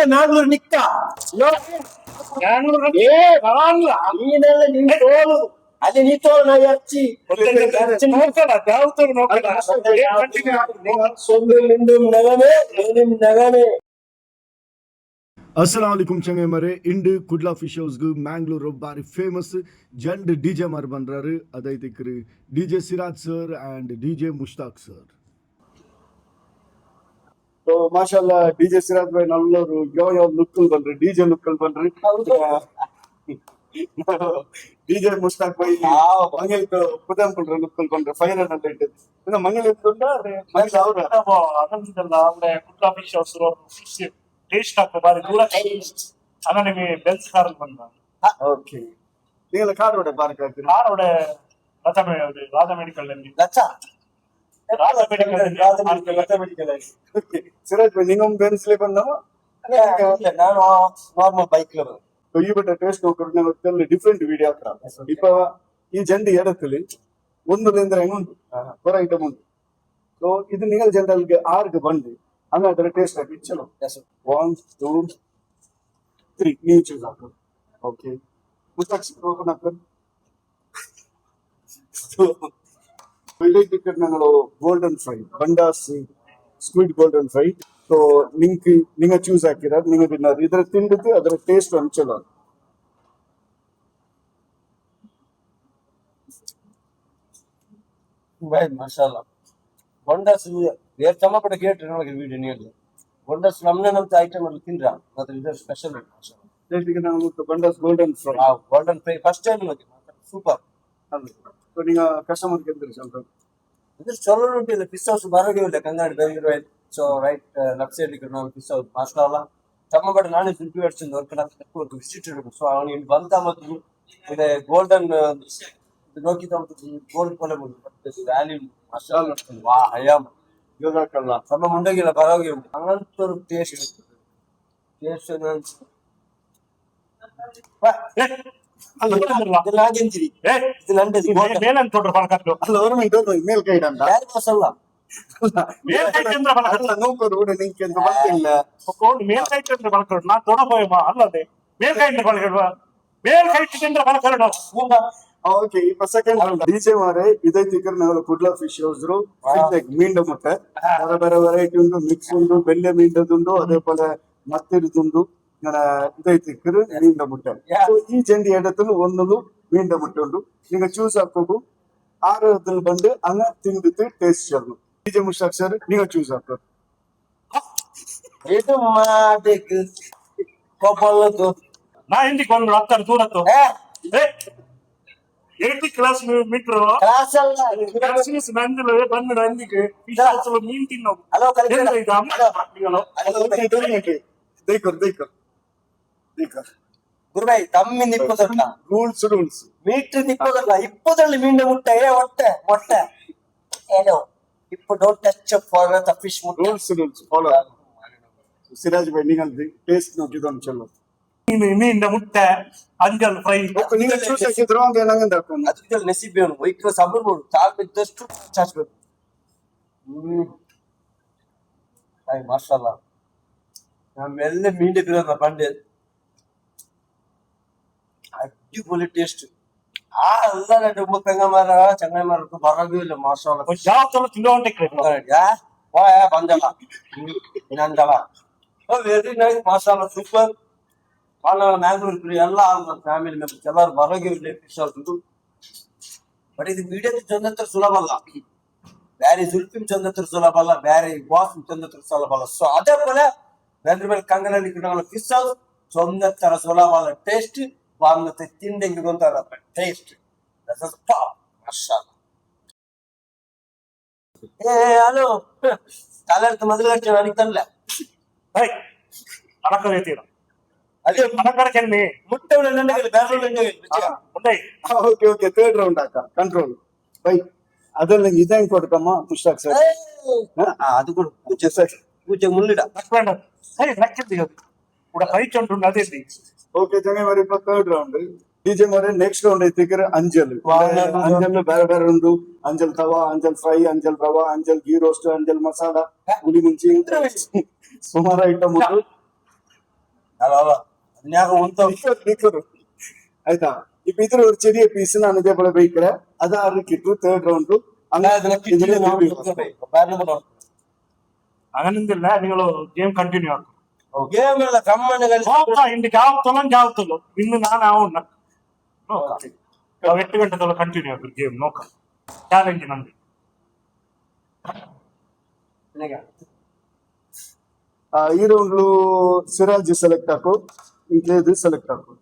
ಮ್ಯಾಂಗ್ಳೂರ್ ನಿಕ್ಕ ಅಲ್ಲಿ ನೀ ತೋಳು ನಾ ಹಚ್ಚಿ ನಗಮೇ. ಅಸ್ಸಲಾಮಲೈಕುಂ ಚಂಗೆ ಮರೆ ಇಂಡು ಕುಡ್ಲಾ ಫಿಶ್ ಹೌಸ್ಗೆ ಮ್ಯಾಂಗ್ಳೂರು ಬಾರಿ ಫೇಮಸ್ ಜಂಡ್ ಡಿಜೆ ಮಾರ್ ಬಂದ್ರಾರು ಅದೈತಿಕ್ರಿ DJ Siraj sir and DJ Mushtaq sir. तो माशाल्लाह डीजे सिराज भाई नल्लोರು ಯಾವ ಲುಕ್ ಬಂದ್ರಿ ಡಿಜೆ ಲುಕ್ ಬಂದ್ರಿ ಡಿಜೆ ಮುಸ್ತಾಕ್ ಭಾई ಮಂಗಲ್ ಕುದಂಪುರ ಲುಕ್ ಬಂದ್ರಿ ಫೈರ್ ಅನ್ನ ಇಟ್ಟು ಇನ್ನ ಮಂಗಲ್ ಇಟ್ಕೊಂಡ ಮಂಗಲ್ ಅವರ ಅನಂತಲ್ಲ ಅವಳೆ Kudla fish house fish taste ಆಗ್ತದೆ ಬಾರಿ ದೂರ ಅನ್ನ ನಿಮಗೆ ಬೆಲ್ಸ್ ಕಾರ್ ಬಂದ. ಓಕೆ ನೀವೆಲ್ಲ ಕಾರ್ ರೋಡ್ ಪಾರ್ಕ್ ಆಗ್ತೀರಾ? ಕಾರ್ ರೋಡ್ ರಾಜ ಮೆಡಿಕಲ್ ಅಲ್ಲಿ ಸಿರಾಜ್ ಭಾई ನಿಂಗೊಮ್ಮೆ ಬೆನ್ಸ್ಲಿ ಬಂದವ ನಾನು ನಾರ್ಮಲ್ ಬೈಕ್ ಈ ಬಟ್ಟ ಟೇಸ್ಟ್ ನೋಡ್ಕೊಂಡು ಗೊತ್ತಲ್ಲಿ ಡಿಫ್ರೆಂಟ್ ವಿಡಿಯೋ ಹಾಕ್ರ ಇಪ್ಪ ಈ ಜಂಡಿ ಎಡತ್ತಲ್ಲಿ ಒಂದುಲಿಂದ ಹೆಂಗುಂಟು ಹೊರ ಐಟಮ್ ಉಂಟು. ಸೊ ಇದು ನಿಗಲ್ ಜನರಲ್ಗೆ ಆರ್ಗೆ ಬಂದು ಹಂಗಾದ್ರೆ ಟೇಸ್ಟ್ ಆಗಿ ಚಲೋ 1 2 3 ನೀವು ಚೂಸ್ ಹಾಕೋದು. ಓಕೆ ಮುಸ್ತಾಕ್ ಓಪನ್ ಹಾಕೋದು. ಟಿಕೆಟ್ ನಾವು ಗೋಲ್ಡನ್ ಫ್ರೈ ಬಂಡಾಸ್ ಸ್ಕ್ವಿಡ್ ಗೋಲ್ಡನ್ ಫ್ರೈ. ಸೊ ನಿಂಗ ಚೂಸ್ ಹಾಕಿರ ನಿಂಗ ತಿನ್ನೋದು ಇದ್ರ ತಿಂದಿದ್ದು ಅದರ ಟೇಸ್ಟ್ ಒಂದು ಚಲೋ. भाई माशाल्लाह बॉन्डस वेर चमपड़ गेट नಮಗೆ ವಿಡಿಯೋ ನೀಡಿ बॉन्डस ನಮ್ಮನೆ ನಮ್ಮತ ಐಟಮ್ ಅಲ್ಲಿ ತಿಂದ್ರ ಮತ್ತೆ ಇದು ಸ್ಪೆಷಲ್ ಮಾಶಾಅಲ್ಲಾ. ಟೇಸ್ಟಿಗೆ ನಾವು ಬಂಡಾಸ್ golden fry golden fry first time ನೋಡಿ ಸೂಪರ್. ಸೊ ನಿಂಗ ಕಸ್ಟಮರ್ ಗೆದ್ರಿ ಸ್ವಲ್ಪ ಇದು ಚಲೋ ಉಂಟು. ಫಿಶ್ ಹೌಸ್ ಬರೋಗೆ ಇಲ್ಲ Kannada Bengaluru. So right left side ಗೆ ನಾವು ಫಿಶ್ ಹೌಸ್ ಮಾಶಾಅಲ್ಲಾ ಚಮ್ಮಬಡ ನಾನೇ ಫಿಲ್ಪಿ ವರ್ಷದಿಂದ ವರ್ಕ್ ಆಗ್ತಾ ವಿಸಿಟರ್. ಸೊ ಅವನು ಇಲ್ಲಿ ಬಂತ ಮತ್ತು ಇದೆ ಗೋಲ್ಡನ್ ನೋಕಿತ ಗೋಲ್ಡ್ ಕೊಲೆ ವ್ಯಾಲ್ಯೂ ಮಾಶಾಅಲ್ಲಾ. ವಾ ಹಯಾಮ್ ಯೋಗಕ್ಕಲ್ಲ ಸಮ ಮುಂಡಗಿಲ್ಲ ಬರೋಗೆ ಉಂಟು ಹಂಗಂತರು ಟೇಸ್ಟ್ ಇರ್ತದೆ. ಟೇಸ್ಟ್ ಹಾಗೆಂತೀರಿ ಇದು ನಂಡದು ಮೇಲಂತ ನೋಡ್ರಿ ಫಲಕತ್ತು ಅಲ್ಲ ಅವ್ರ ಮೇಲ್ ಕೈ ಇಡಂತ ಯಾರು ಮಸಾಲ ಮೇಲ್ಕೈ ಚಂದ್ರ ಫಲಕತ್ತು ನೋಡ್ಕೊಂಡು ಕೂಡ ನಿಂಗೆ ಅಂತ ಬರ್ತಿಲ್ಲ. ಮೇಲ್ಕೈ ಚಂದ್ರ ಫಲಕತ್ತು ನಾ ತೊಡಬೋಯಮ್ಮ ಅಲ್ಲದೆ ಮೇಲ್ಕೈ ಫಲಕ ಮೇಲ್ಕೈ ಚಂದ್ರ ಫಲಕರಡು. ಓಕೆ இப்ப செகண்ட் டிஜே மாரே இதை திக்கர் நாங்க குட்லா ஃபிஷ் ஹவுஸ் மீண்டும் முட்டை வேற வேற வெரைட்டி ಉಂಟು ಮಿಕ್ಸ್ ಉಂಟು ಬೆಂಡೆ ಮೀಂಡದುಂಟು ಅದೇ ಪೋಲ ಮತ್ತಿರುದುಂಟು ಇதை திக்கர் ಮೀಂಡ ಮುಟ್ಟೆ. ಸೊ ಈ ಜಂಡಿ ಎಡತಲು ಒಂದಲು ಮೀಂಡ ಮುಟ್ಟೆ ಉಂಟು. ನಿಂಗೆ ಚೂಸ್ ಹಾಕೋದು ಆರದಲ್ಲಿ ಬಂದು ಹಂಗ ತಿಂದಿತ್ತು ಟೇಸ್ಟ್ ಚರ್ನು. ಡಿಜೆ ಮುಷ್ತಾಕ್ ಸರ್ ನೀವು ಚೂಸ್ ಹಾಕೋದು ಇದು ಮಾಟೆಕ್ ಕೋಪಲ್ಲದು ನಾ ಹಿಂದಿಗೆ ಒಂದು ಹತ್ತರ ದೂರತ್ತು 80 ಕಿಲೋಮೀಟರ್ ಕ್ಲಾಸ್ ಅಲ್ಲ ನಂದಿಲು ಬಂದು ನಂದಿಗೆ ಮೀನ್ ತಿನ್ನೋದು. ಹಲೋ ದೇಕರ್ ದೇಕರ್ ದೇಕರ್ ಗುರುಬಾಯಿ ತಮ್ಮಿ ನಿಪ್ಪದಲ್ಲ ರೂಲ್ಸ್ ರೂಲ್ಸ್ ಮೀಟರ್ ನಿಪ್ಪದಲ್ಲ ಇಪ್ಪದಲ್ಲಿ ಮೀಂಡ ಮುಟ್ಟೆ ಹೊಟ್ಟೆ ಹೊಟ್ಟೆ ಏನೋ ಇಪ್ಪ don't touch for the fish ಮುಟ್ಟೆ ರೂಲ್ಸ್ ರೂಲ್ಸ್ ಫಾಲೋ. ಸಿರಾಜ್ ಭಾई ನಿಗಲ್ದಿ ಟೇಸ್ಟ್ ನೋಡಿದೊಂದು ಚಲೋ ಮೀನಿನ ಮುಟ್ಟೆ ಅಂಜಲ್ ಫ್ರೈ ನೀವು ಚೂಸ್ ಹಾಕಿದ್ರು ಅಂತ ಏನಂತ ಹಾಕೊಂಡು ಅದ್ರಲ್ಲಿ ನೆಸಿಬೇನು ವೈಕ್ರ ಸಬರ್ ಬೋಡು ಚಾಲ್ ಬಿದ್ದಷ್ಟು ಚಾಚ್ಬೇಕು. ಹಾಯ್ ಮಾಶಾಅಲ್ಲಾ ನಮ್ಮೆಲ್ಲ ಮೀಂಡೆ ಬಿರೋದ ಬಂಡೆ ಅಡ್ಡಿಪೊಲಿ ಟೇಸ್ಟ್. ಆ ಅಲ್ಲ ನಮ್ಮ ಪೆಂಗಮಾರ ಚಂಗಮಾರ ಬರೋದು ಇಲ್ಲ ಮಾಶಾಅಲ್ಲಾ. ಯಾವ ತರ ತಿನ್ನೋಂಟೆ ವಾ ಬಂದಲ್ಲ ಇನ್ನಂದಲ್ಲ ವೆರಿ ನೈಸ್ ಮಾಶಾಅಲ್ಲಾ ಸೂಪರ್. వాళ్ళ మ్యాంగ్లూర్ ಎಲ್ಲ ಫ್ಯಾಮಿಲಿ ಮೆಂಬರ್ಸ್ ಎಲ್ಲರೂ ಬರೋಗಿರ್ಲಿ ಫಿಶ್ ಹೌಸ್. ಬಟ್ ಇದು ಮೀಡಿಯಂ ಚಂದತ್ರ ಸುಲಭ ಅಲ್ಲ, ಬ್ಯಾರಿ ಸುಲ್ಪಿಂ ಚಂದತ್ರ ಸುಲಭ ಅಲ್ಲ, ಬ್ಯಾರಿ ಬಾಸ್ ಚಂದತ್ರ ಸುಲಭ ಅಲ್ಲ. ಸೊ ಅದೇ ಪೋಲೆ ಬೇರೆ ಬೇರೆ ಕಂಗನಲ್ಲಿ ಫಿಶ್ ಹೌಸ್ ಚಂದತ್ರ ಸುಲಭ ಅಲ್ಲ. ಟೇಸ್ಟ್ ಬಾಂಧತೆ ತಿಂಡೆಂಗೆ ಗೊಂತಾರ ಟೇಸ್ಟ್ ಏ ಹಲೋ ತಲೆ ಮೊದಲು ಅನಿತಲ್ಲ ಅಳಕೈತೀರ ಅದೇ ಮನಕರಕೆನ್ನಿ ಮುಟ್ಟೆ ಓಕೆ ಓಕೆ ಥರ್ಡ್ ರೌಂಡ್ ಹಾಕ ಕಂಟ್ರೋಲ್ ಬೈ ಅದ್ರಲ್ಲಿ ಇದಂಗ್ ಕೊಡ್ಕಮ್ಮ ಮುಷ್ತಾಕ್ ಸರ್ ಅದು ಕೊಡು ಪೂಜೆ ಸರ್ ಪೂಜೆ ಮುಳ್ಳಿಡ ಸರಿ ನಕ್ಕಿದ್ದು ಕೂಡ ಕೈ ಚೊಂಡು ಅದೇ. ಓಕೆ ಜನವರಿ 3rd ರೌಂಡ್ ಡಿಜೆ ಮಾರೆ ನೆಕ್ಸ್ಟ್ ರೌಂಡ್ ಐತಿಕರೆ ಅಂಜಲ್ ಅಂಜಲ್ ಬೇರೆ ಬೇರೆ ಒಂದು ಅಂಜಲ್ ತವಾ, ಅಂಜಲ್ ಫ್ರೈ, ಅಂಜಲ್ ರವಾ, ಅಂಜಲ್ ಗೀ ರೋಸ್ಟ್, ಅಂಜಲ್ ಮಸಾಲ, ಹುಳಿ ಮುಂಚಿ ಸುಮಾರು ಐಟಮ್ ಉಂಟು. ಆಯ್ತಾ ഇപ്പൊ ഇതിൽ ഒരു ചെറിയ പീസിനാണ് ഇതേപോലെ വെയ്ക്കല്. അത് ആറിക്കിട്ടു തേർഡ് റൗണ്ട് അങ്ങനെയൊന്നുമില്ല, നിങ്ങൾ ഗെയിം കണ്ടിന്യൂ ആക്കും. ഗെയിം കമ്മണ് ఇంటికి ఆవుతులు ఇನ್ನು నాన్న అవును 8 గంటల కంటిన్యూ ఆക്കും గేమ్ నోక ಚಾಲೆಂಜ್ ನಂದು. ఈ రౌండ్ లో సిరాజ్ సెలెక్ట్ ఆకు, ఇంకేది సెలెక్ట్ ఆకు.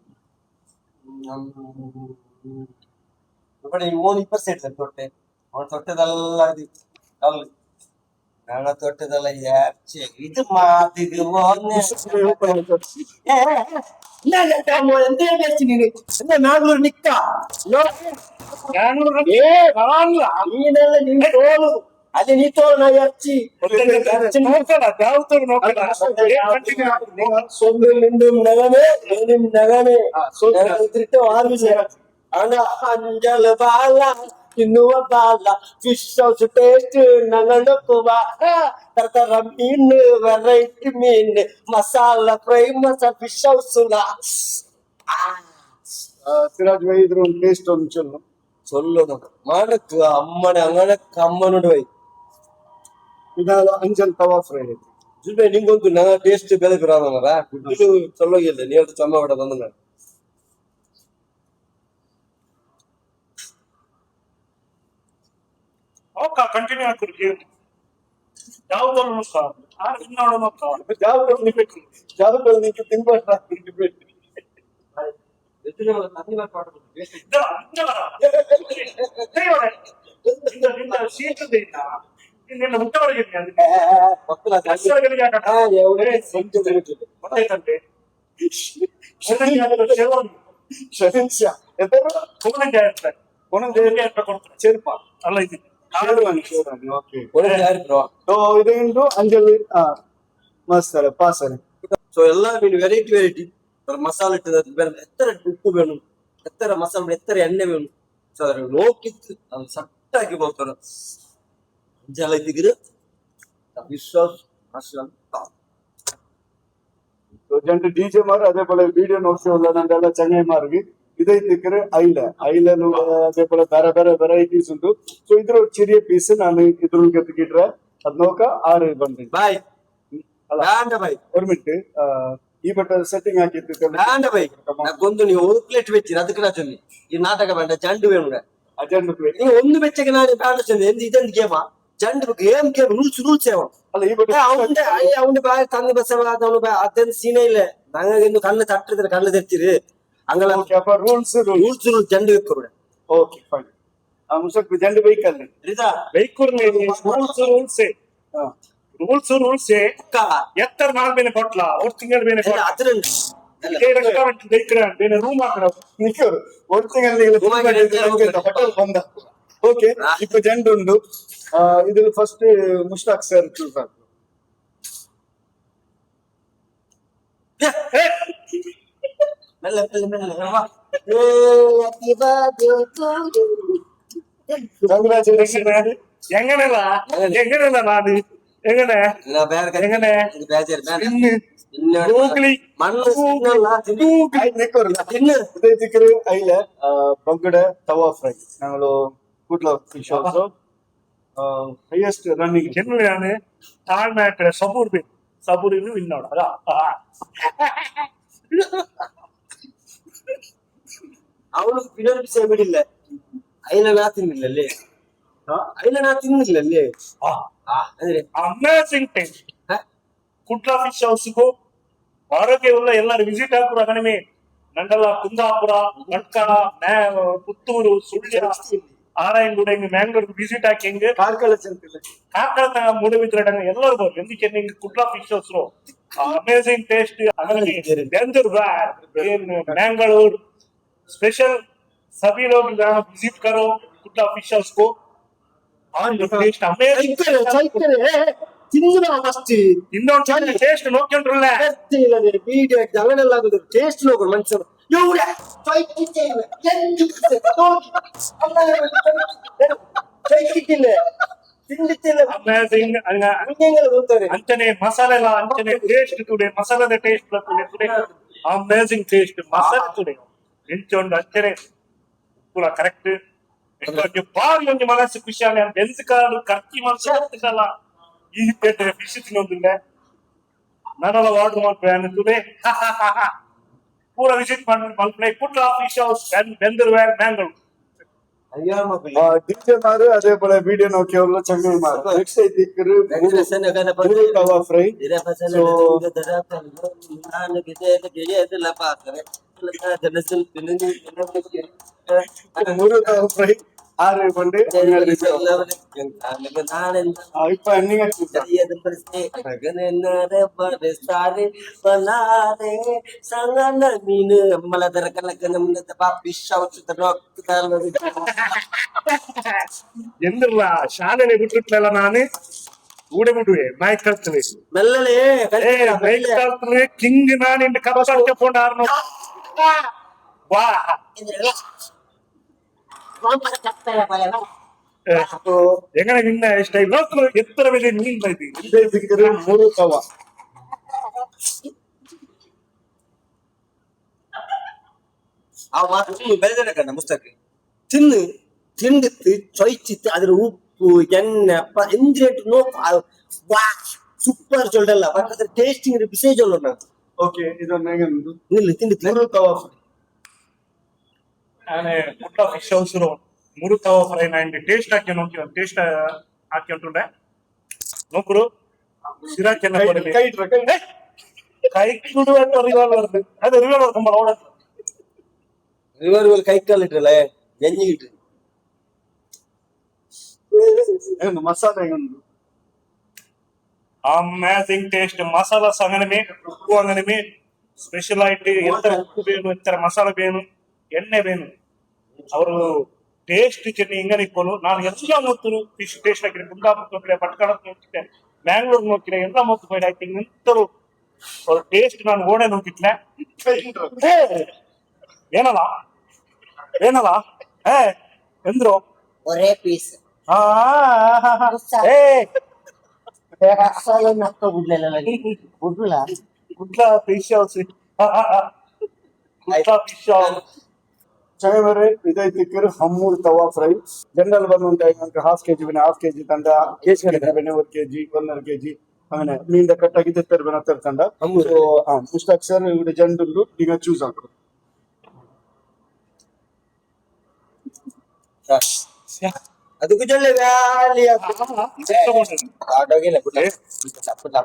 ഇവിടെ 3% തൊട്ടെ അവൻ തൊട്ടതല്ല ഇത് കള്ള് ഞങ്ങൾ തൊട്ടതല്ല ഇത് മാതിരി എന്താ മാംഗ്ലൂർ നിക്ക అది నీతో నా ఎర్చి సొమ్ము నిండు నగమే నగమే తిరిగితే వారు అంజల్ బాల కిన్నువ బాల ఫిష్ హౌస్ టేస్ట్ నగలకువ తరతర మీన్ వెరైటీ మీన్ masala fry masala fish house Siraj ഭായി ഇതൊരു ടേസ്റ്റ് ഒന്ന് ചൊല്ലും. சொல்லணும் மனக்கு அம்மனை அங்கன கம்மனோட வை ഇതാണ് അഞ്ചൽ തവ ഫ്രൈ. ಜುಲ್ಬೆ ನಿಂಗೊಂದು ನಾ ಟೇಸ್ಟ್ ಬೆಲೆ ಬಿರಾದನರ ಇದು ಚಲೋಗಿಲ್ಲ ನೀ ಹೇಳ್ತು ಚಮ್ಮ ಬಿಡ ಬಂದ ಓಕೆ ಕಂಟಿನ್ಯೂ ಆಗ್ತಿರಿ ಗೇಮ್ ಯಾವ್ದನ್ನು ಜಾದಗಳು ನಿಂಗೆ ತಿನ್ಬೇಡ చెరుప అలా ఇది ఇదేంటో అంజలి ಮಸ್ತ್ ಅಲ್ಲ ಪಾಸ್ ಅಲ್ಲ. ಸೊ ಎಲ್ಲ ಮೀನು ವೆರೈಟಿ ವೆರೈಟಿ ಮಸಾಲೆ ಇಟ್ಟದ ಬೇರೆ ಎತ್ತರ ಉಪ್ಪು ಬೇಣು ಎತ್ತರ ಮಸಾಲೆ ಎತ್ತರ ಎಣ್ಣೆ ಬೇಣು ಸೊ ಅದ್ರ ನೋಕಿತ್ತು ಅದು ಸಟ್ಟಾಗಿ ಬರ್ತಾರೆ ಅಂಜಲ ಇದ್ದಿಗಿರು ವಿಶ್ವಾಸ జంట డీజే మారు అదేപോലെ వీడియో నోట్స్ ఉన్నదంటే చెన్నై ಇದೈತಿಕ್ಕರೆ ಐಲನು അതേപോലെ ಬೇರೆ ಬೇರೆ ವೆರೈಟೀಸ್ ಉಂಟು. ಸೊ ಇದ್ರ ಚಿರಿಯ ಪೀಸ್ ನಾನು ಇದ್ರೊಳಗೆ ಎತ್ತಿಕಿಟ್ರೆ ಅದ್ ನೋಕ 6 ಬಂದ್ರಿ ಬಾಯ್ ಬೇಡ ಬಾಯ್ ഒരു മിനിറ്റ് ಈ ಬಟ್ಟ ಸೆಟ್ಟಿಂಗ್ ಹಾಕಿತ್ತು ಬೇಡ ಬಾಯ್ ನಾಕೊಂದು ನೀವು ಪ್ಲೇಟ್ ಬೆಚ್ಚಿರ ಅದಕ್ಕೆ ನಾ ಚೊಲ್ಲಿ ಈ ನಾಟಕ ಬೇಡ ಜಂಡು ಬೇಡ ಅಜೆಂಡ್ ನೀವು ಒಂದು ಬೆಚ್ಚಗೆ ನಾನು ಬೇಡ ಚೊಲ್ಲಿ ಎಂದ ಇದೊಂದು ಗೇಮ ಜಂಡು ಗೇಮ್ ರೂಲ್ಸ್ ಏವ ಅಲ್ಲ ಈ ಬಟ್ಟ ಅವನು ಬಾಯ್ ತಂದು ಬಸ್ಸವ ಅದಂತ ಸೀನೆ ಇಲ್ಲ ನಂಗೆ ಕಣ್ಣು ತಟ್ಟಿದ್ರೆ ಕಣ್ಣು ತೆರ್ತೀರಿ ಹಂಗಲ್ಲ ರೂಲ್ಸ್ ಜಂಡು ಬೇಕು ಓಕೆ ಫೈನ್ ಮುಸಕ್ ಜಂಡು ಬೈಕಲ್ಲಿ ರೂಲ್ಸ್ ಎತ್ತರ ನಾಲ್ ಬೇನೆ ಕೊಟ್ಲ ஒரு ತಿಂಗಳ ಬೇನೆ ರೂಮ್ ಹಾಕಡ ஒரு ತಿಂಗಳ ಹೋಟೆಲ್ ಬಂದ. ಓಕೆ ಇಪ್ಪ ಜಂಡು ಉಂಡು ഇതിൽ ഫസ്റ്റ് മുഷ്താഖ് സർ ചൂസ് എങ്ങനെയല്ല നാട് എങ്ങനെ എങ്ങനെ ಐಲ ಬಂಗಡ ತವಾ ಫ್ರೈ ഞങ്ങള് Kudla fish also highest running ചെന്നൈയാണ് താഴ്മയായിട്ട് സബൂർ ബി സബൂറിന് വിന്നോട് അതാ ಅವನು ವಿನೋದಿಸೇ ಬಿಡಿಲ್ಲ ಐಲ ನಾ ತಿನ್ನಿಲ್ಲಲ್ಲೇ ಐಲ ನಾ ತಿನ್ನಿಲ್ಲಲ್ಲೇ ಅಂದ್ರೆ ಅಮೇಜಿಂಗ್ ಟೇಸ್ಟ್ ಕುಟ್ಲ ಫಿಶ್ ಹೌಸ್ಗೂ ಆರೋಗ್ಯವುಳ್ಳ ಎಲ್ಲರೂ ವಿಸಿಟ್ ಹಾಕುವ ಕಡಿಮೆ ನಂಡಲ ಕುಂದಾಪುರ ಭಟ್ಕಳ ಪುತ್ತೂರು ಸುಳ್ಯ ಆರಾಯಂಗೂಡ ಮ್ಯಾಂಗ್ಳೂರ್ ವಿಸಿಟ್ ಹಾಕಿ ಕಾರ್ಕಳ ಮೂಡಬಿದ್ರೆ ಎಲ್ಲರೂ ಬೋದು ಎಂದಕ್ಕೆ ನಿಂಗೆ Kudla fish house amazing taste Mangalore special सभी लोग यहाँ विजिट करो कुट्ला फिश हाउस को टेस्ट अमेजिंग ಟೇಸ್ಟ್ ನೋಡ್ಕೊಂಡ್ರಲ್ಲ ಟೇಸ್ಟ್ ನೋಡ್ರು ಮನುಷ್ಯರು ಇವ್ರೆ ಚೊಯ್ಕಿಟ್ಟಿಲ್ಲ ಚೊಯ್ಕಿಟ್ಟಿಲ್ಲ ತಿಂಡಿತ್ತಿಲ್ಲ ಅಮೇಜಿಂಗ್ ಹಂಗೆಲ್ಲ ಗೊತ್ತಾರೆ ಅಂಚನೆ ಮಸಾಲೆ ಎಲ್ಲ ಅಂಚನೆ ಟೇಸ್ಟ್ ಟುಡೆ ಮಸಾಲದ ಟೇಸ್ಟ್ ಟುಡೆ ಅಮೇಜಿಂಗ್ ಟೇಸ್ಟ್ ಮಸಾಲೆ ಟುಡೆ ಎಂಚೊಂಡು ಅಂಚನೆ ಪೂರ ಕರೆಕ್ಟ್ ಬಾರಿ ಒಂದು ಮನಸ್ಸು ಖುಷಿ ಆಗ ಬೆಂದ್ಕಾಡು ಕರ್ಕಿ ಮನಸ್ಸಲ್ಲ ಈ ಫಿಶ್ ತಿನ್ನೋದಿಲ್ಲ ನಾನೆಲ್ಲ ಆರ್ಡರ್ ಮಾಡ್ಬೇನೆ ಟುಡೆ ಪೂರ visit ಮಾಡ್ಬೇನೆ Kutta fish house ಬೆಂದರ್ವೇರ್ Bangalore ಅಯ್ಯೋ ಮಕ್ಕಳು DJ ಮಾರು அதே போல வீடியோ நோக்கியவங்கள செங்கல் மாறு நெக்ஸ்ட் ஐதிக்குரு தவா ஃப்ரை முரு தவா ஃப்ரை ஆறு பண்ணு இப்ப நீங்க ಎಂದಿಲ್ಲ ಶಾಲೆನೆ ಬಿಟ್ಟಿಟ್ಲಲ್ಲ ನಾನು ಊಡೆ ಬಿಡುವೆ ಮೈ ಕಲ್ತವೆ ಮೆಲ್ಲಲೆ ಮೈ ಕಲ್ತವೆ ಕಿಂಗ್ ನಾನು ಇಂದ ಕಪ್ಪ ಕೊಂಡು ಆರ್ನೋ ವಾ எங்கன நின்ன ஸ்டைல் நோக்கு எத்தனை வெளியே மீன் பைத்தி இதே திக்குரு முரு தவா ಆ ಮಾತು ಬೆಳೆದ ಕಣ್ಣ ಮುಸ್ತಕ ತಿನ್ನು ತಿಂದಿತ್ತು ಚೊಯ್ಚಿತ್ತು ಅದ್ರ ಉಪ್ಪು ಎಣ್ಣೆ ಎಂದ್ರೇಟ್ ನೋ ಸೂಪರ್ ಚೊಲ್ಡಲ್ಲ ಬಟ್ ಟೇಸ್ಟಿಂಗ್ ಬಿಸೇ ಚೊಲ್ಲ ನಾನು ಓಕೆ ಇದನ್ನ ಹೆಂಗಂದು ನಿಲ್ಲಿ ತಿಂದಿತ್ತು ಮುರು ತವಾ ನಾನು ಮುಟ್ಟ ಫಿಶ್ ಹೌಸ್ ಮೂರು ತವ ಫ್ರೈ ನಾನು ಟೇಸ್ಟ್ ಹಾಕಿ ನೋಡ್ತೀವಿ ಟೇಸ್ಟ್ ಹಾಕಿ ಉಂಟುಂಡೆ ನೋಕರು ಸಿರಾಕಿ ಕೈ ಇಟ್ರ ಕೈ ಕೈ ಕುಡು ಅಂತ ರಿವಾಲ್ವರ್ ಅದು ರಿವಾಲ್ವರ್ ತುಂಬ ಓಡ ರಿವರ್ ಕೈ ಕಾಲು ಇಟ್ರಲ್ಲ ಎಣ್ಣೆ ಇಟ್ರಿ ಏನು ಮಸಾಲೆ ಹೆಂಗಂದು ಅಮೇಜಿಂಗ್ ಟೇಸ್ಟ್ ಮಸಾಲಾ ಸಂಗನಮೆ ಉಪ್ಪು ಅಂಗನಮೆ ಸ್ಪೆಷಲ್ ಆയിട്ട് ಎಂತರ ಉಪ್ಪು ಬೇನು ಎಂತರ ಮಸಾಲೆ ಬೇನು ಎಣ್ಣೆ ಬೇನು ಅವರು ಟೇಸ್ಟ್ ಚೆನ್ನಿ ಹಿಂಗನೆ ಇಕ್ಕೊಂಡು ನಾನು ಎಲ್ಲ ಮೊತ್ತರು ಫಿಶ್ ಟೇಸ್ಟ್ ಹಾಕಿದೆ ಕುಂದಾಪುರ ನೋಡಿದೆ ಪಟ್ಕಳ ನೋಡ್ತಿದ್ದೆ ಬ್ಯಾಂಗ್ಳೂರ್ ನೋಡ್ತಿದ್ದೆ ಎಲ್ಲ ಮೊತ್ತ ಬೈಡ್ ಆಯ್ತು ನಿಂತರು ಅವ್ರ ಟೇಸ್ಟ್ ನಾನು ಓಣೆ ನೋಡ್ತಿದ್ಲೆ ಏನಲ್ಲ ಏನಲ್ಲ ಎಂದ್ರು ಒರೇ ಪೀಸ್ ಏ ಗುಡ್ಲ ಫಿಶ್ ಹೌಸ್ ಗುಡ್ಲ ಫಿಶ್ ಹೌಸ್ ಚಂಗವರೆ ಇದೈತಿಕ್ಕರು ಹಮ್ಮೂರ್ ತವಾ ಫ್ರೈ ಜನರಲ್ ಬಂದುಂಟಾയി നമുക്ക് ഹാഫ് kg ತಂಡ ಬೇನೆ 1 kg 1.5 kg അങ്ങനെ മീനിന്റെ കട്ടാക്കി തെത്തർ ಬೇನೆ ತರ್ತಂಡ ಸೊ ಮುಸ್ತಾಕ್ ಸರ್ ഇവിടെ ಜಂಡುಂಡು ಈಗ ಚೂಸ್ ಹಾಕು ಅದಕ್ಕೂ ಜೊಳ್ಳೆ ವ್ಯಾಲಿ ಆಟೋಗಿಲ್ಲ ಪುಟ್ಟ ಪುಟ್ಟ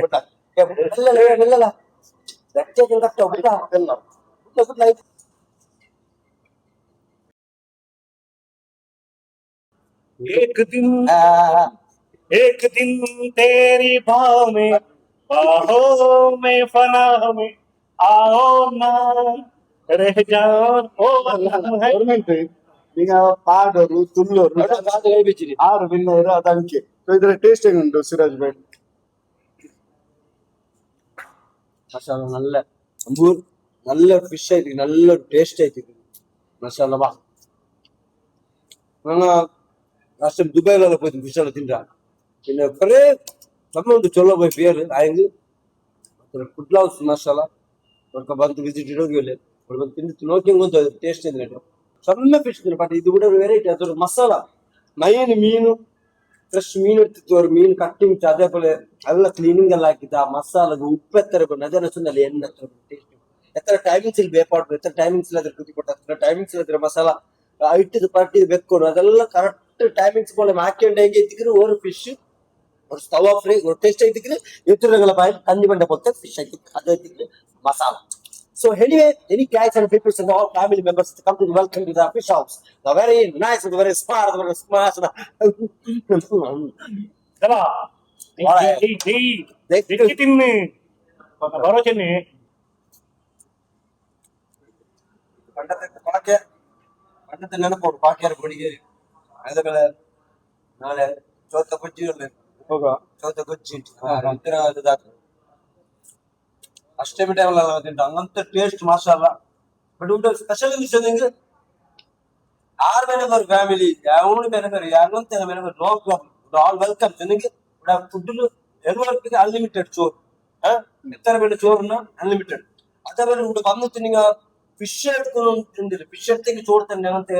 ಪುಟ್ಟ ಮೆಲ್ಲಲ್ಲ ಗಟ್ಟೆ ಕಟ್ಟ ಪುಟ್ಟ ಪುಟ್ಟ ಪುಟ್ಟ एक दिन तेरी बाहों में फना में आओ ना रह जाओ ओ ಗೌರ್ಮೆಂಟ್ ಈಗ ಪಾಡೋರು ತುಳ್ಳೋರು ಕೈ ಬಿಚ್ಚಿರಿ 6 ವಿನ್ನರ್ ಅದು ಅಂಕೆ ಸೊ ಇದರ ಟೇಸ್ಟ್ ಹೆಂಗುಂಟು ಸಿರಾಜ್ ಭಾಯ್ மசாலா நல்ல நல்ல ஃபிஷ் ஆயிட்டு நல்ல டேஸ்ட் ஆயிட்டு மசாலா வா நாங்க லாஸ்ட் டைம் துபாயில போய் ஃபிஷ் எல்லாம் தின்றாங்க பின்ன ஒரே நம்ம வந்து சொல்ல போய் பேரு ஆயிருந்து ಫುಡ್ ಹೌಸ್ ಮಸಾಲಾ ఒక ಬಂದು ವಿಸಿಟ್ ಇಡೋಗಿಲ್ಲ ಒಂದು ಬಂದು ತಿಂದು ನೋಡ್ಕೊಂಡು ಒಂದು ಟೇಸ್ಟ್ ಇದೆ ಸಣ್ಣ ಫಿಶ್ ಬಟ್ ಇದು ಕೂಡ ವೆರೈಟಿ ಅದರ ಮಸಾಲಾ ಮೀನು ಫ್ರೆಶ್ ಮೀನು ಇರ್ತಿತ್ತು ಅವ್ರು ಮೀನು ಕಟ್ಟಿಂಗ್ ಅದೇ ಪೋಲೆ ಎಲ್ಲ ಕ್ಲೀನಿಂಗ್ ಎಲ್ಲ ಹಾಕಿದ್ದ ಆ ಮಸಾಲದು ಉಪ್ಪು ಎತ್ತರ ಬಂದು ಅದನ್ನ ಸುಮ್ಮನೆ ಎಣ್ಣೆ ಟೇಸ್ಟ್ ಎತ್ತರ ಟೈಮಿಂಗ್ಸ್ ಇಲ್ಲಿ ಬೇಕಾಡ್ಬೇಕು ಎತ್ತರ ಟೈಮಿಂಗ್ಸ್ ಇಲ್ಲ ಅದ್ರ ಕುದಿ ಕೊಟ್ಟ ಟೈಮಿಂಗ್ಸ್ ಇಲ್ಲದ್ರ ಮಸಾಲಾ ಇಟ್ಟಿದ್ದು ಪಟ್ಟಿದ್ದು ಬೆಕ್ಕೊಂಡು ಅದೆಲ್ಲ ಕರೆಕ್ಟ್ ಟೈಮಿಂಗ್ಸ್ പോലെ ಹಾಕೊಂಡು ಹೆಂಗೆ ಇತ್ತಿದ್ರು ஒரு ಫಿಶ್ ஒரு ஸ்டவ் ஃப்ரை ஒரு டேஸ்ட் ஐத்திக்கு எத்துறங்கள பாய் கந்தி பண்ட போட்டு ஃபிஷ் ஐத்திக்கு அது ஐத்திக்கு masala so anyway any guys and people and all family members to come to welcome to the fish house the very nice and very smart and very smart चला देखी तिन्ने बरो चन्ने ಪಂಡದ ನೆನಪು ಪಾಕ್ಯಾರ ಬಡಿಗೆ ಅದಗಳ ನಾಳೆ ಚೌತ ಬಜ್ಜಿ ಹೋಗ ಚೌತ ಗೊಜ್ಜಿ ಅಷ್ಟೇ ಟೈಮ್ ತಿಂಟ ಹಂಗಂತ ಟೇಸ್ಟ್ ಮಾಷಾಲ್ಲ ಬಟ್ ಊಟ ಸ್ಪೆಷಲ್ ವಿಷಯ ಆರ್ ಮೆನಬರ್ ಫ್ಯಾಮಿಲಿ ఎవరు మెనబర్ యాగొంత member no problem all welcome జనకి ఇప్పుడు ఫుడ్లు ఎవరికి అన్లిమిటెడ్ చోర్ ಎತ್ತರ ಬೇಡ ಚೋರ್ನ ಅನ್ಲಿಮಿಟೆಡ್ ಅಥವಾ ఇప్పుడు ಬಂದು ಈಗ ಫಿಶ್ ಎತ್ಕೊಂಡು ಫಿಶ್ ಎತ್ತಿಗೆ ಚೋಡ್ತಾನೆ ಅಂತ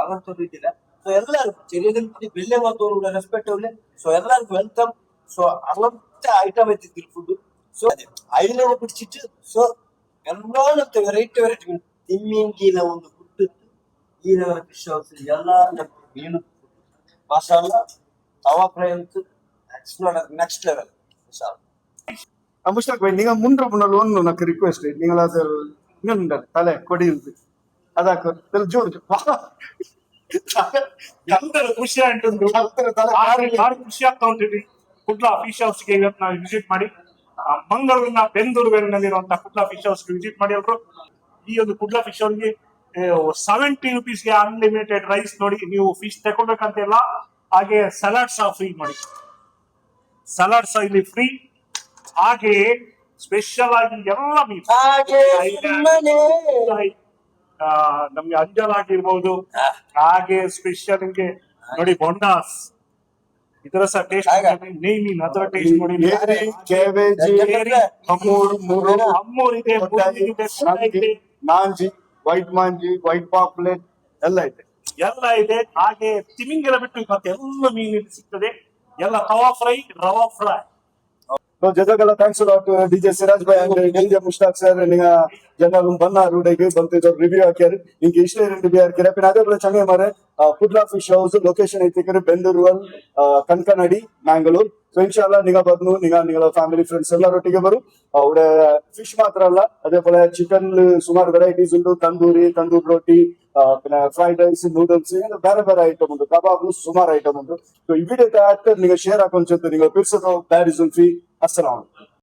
ಅಗತ್ಯ ಇದ್ದಿಲ್ಲ ಸೊ ಎಲ್ಲರಿಗೂ ಚೆರಿಯದಲ್ಲಿ ಬೆಳ್ಳೆ ಮತ್ತು ರೆಸ್ಪೆಕ್ಟ್ ಅವ್ಲೆ ಸೊ ಎಲ್ಲರಿಗೂ ವೆಲ್ಕಮ್ ಸೊ ಅವಂತ ಐಟಮ್ ಎತ್ತಿದ್ರು ಫುಡ್ ಸೊ ಅದೇ ಐನೂರು ಬಿಡಿಸಿಟ್ಟು ಸೊ ಎಲ್ಲಾನು ವೆರೈಟಿ ತಿಮ್ಮಿಂಗಿನ ಒಂದು ಫುಡ್ ಈ ಫಿಶ್ ಹೌಸ್ ಎಲ್ಲ ಮೀನು ಮಸಾಲ ತವಾ ಫ್ರೈ ಅಂತೂ ನೆಕ್ಸ್ಟ್ ಲೆವೆಲ್ முஷ்டாக் பாய் நீங்க முன்ற முன்னாள் ஒன்று எனக்கு ரிக்வெஸ்ட் நீங்கள் அது இன்னும் தலை கொடி இருக்கு அதாக்கு ஜோர் అందరూ ಖುಷಿ ಆಯ್ತು ಯಾರು ಖುಷಿ ಆಗ್ತಾ ಉಂಟಿದ್ರಿ ಕುಡ್ಲ ಫಿಶ್ ಹೌಸ್ಗೆ ಇವತ್ತು ನಾವು ವಿಸಿಟ್ ಮಾಡಿ ಮಂಗಳೂರಿನ ಬೆಂದೂರುವಿನಲ್ಲಿರುವಂತಹ ಕುಡ್ಲ ಫಿಶ್ ಹೌಸ್ಗೆ ವಿಸಿಟ್ ಮಾಡಿ ಎಲ್ರು ಈ ಒಂದು ಕುಡ್ಲ ಫಿಶ್ ಅವ್ರಿಗೆ 70 rupeesಗೆ ಅನ್ಲಿಮಿಟೆಡ್ ರೈಸ್ ನೋಡಿ ನೀವು ಫಿಶ್ ತಗೊಳ್ಬೇಕಂತಿಲ್ಲ ಹಾಗೆ ಸಲಾಡ್ಸ್ ಫ್ರೀ ಮಾಡಿ ಸಲಾಡ್ಸ್ ಇಲ್ಲಿ ಫ್ರೀ ಹಾಗೆ ಸ್ಪೆಷಲ್ ಆಗಿ ಎಲ್ಲ ನಮ್ಗೆ ಅಂಜಲ್ ಆಗಿರ್ಬೋದು ಹಾಗೆ ಸ್ಪೆಷಲ್ ನಿಮ್ಗೆ ನೋಡಿ ಬೊಂಡಾಸ್ ಇದರ ಸಹ ಟೇಸ್ಟ್ ನೇಮಿನ್ ಅದರ ಟೇಸ್ಟ್ ನೋಡಿ ಕೇಬೇಜಿ ಅಮ್ಮೂರ್ ಇದೆ ಮಾಂಜಿ ವೈಟ್ ಪಾಪ್ಲೆಟ್ ಎಲ್ಲ ಇದೆ ಹಾಗೆ ತಿಮಿಂಗೆಲ್ಲ ಬಿಟ್ಟು ಮತ್ತೆ ಎಲ್ಲ ಮೀನು ಸಿಗ್ತದೆ ಎಲ್ಲ ತವಾ fry rava fry So jazakallah thanks a lot DJ Siraj bhai and DJ Mushtaq sir ninga ಜನರು ಬಂದರು ಡೈಗೆ ಬಂತಿದ್ರು ರಿವ್ಯೂ ಹಾಕ್ಯಾರ ಇಂಗೆ ಇಷ್ಟೇ ರಿವ್ಯೂ ಹಾಕ್ಯಾರ ಪಿನ ಅದೇ ಬಲ ಚಂಗೆ ಮಾರೆ ಕುಡ್ಲಾ ಫಿಶ್ ಹೌಸ್ ಲೊಕೇಶನ್ ಐತಿಕರೆ ಬೆಂದೂರುವಲ್ ಕನಕನಡಿ ಮ್ಯಾಂಗ್ಳೂರ್ ಸೊ ಇನ್ಶಾಅಲ್ಲಾ ನಿಗ ಬದ್ನು ನಿಗಳ ಫ್ಯಾಮಿಲಿ ಫ್ರೆಂಡ್ಸ್ ಎಲ್ಲರೊಟ್ಟಿಗೆ ಬರು ಅವರ ಫಿಶ್ ಮಾತ್ರ ಅಲ್ಲ ಅದೇ പോലെ ಚಿಕನ್ ಸುಮಾರು ವೆರೈಟೀಸ್ ಉಂಟು ತಂದೂರ್ ರೋಟಿ പിന്നെ ಫ್ರೈಡ್ ರೈಸ್ ನೂಡಲ್ಸ್ ಬೇರೆ ಬೇರೆ ಐಟಮ್ ಉಂಟು ಕಬಾಬ್ ಸುಮಾರು ಐಟಮ್ ಉಂಟು ಸೊ ಈ ವಿಡಿಯೋ ಆಕ್ಟರ್ ನಿಗ ಶೇರ್ ಹಾಕೊಂಡ್ ನಿಗ ಪಿರ್ಸೋ ಬ್ಯಾರಿಸ್ ಫೀ ಅಸ್ಸಲಾಂ